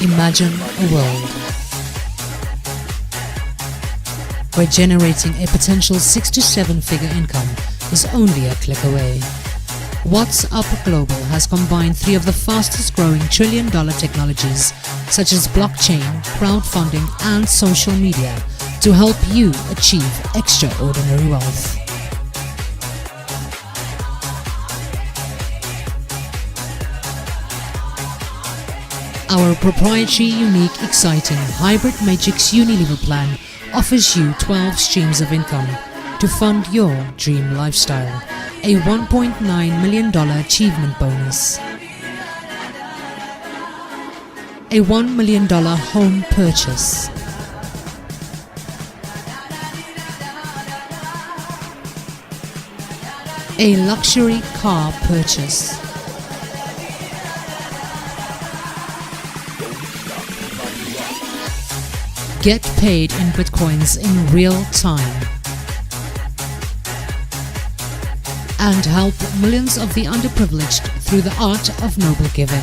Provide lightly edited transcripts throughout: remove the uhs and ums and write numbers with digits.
Imagine a world where generating a potential 6 to 7 figure income is only a click away. Waszupp Global has combined 3 of the fastest growing trillion-dollar technologies such as blockchain, crowdfunding and social media to help you achieve extraordinary wealth. Our proprietary, unique, exciting hybrid matrix UNILEVEL plan offers you 12 streams of income to fund your dream lifestyle, a $1.9 million achievement bonus, a $1 million home purchase, a luxury car purchase, get paid in Bitcoins in real time, and help millions of the underprivileged through the art of noble giving.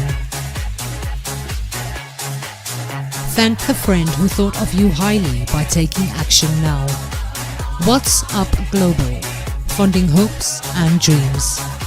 Thank the friend who thought of you highly by taking action now. Waszupp Global, funding hopes and dreams.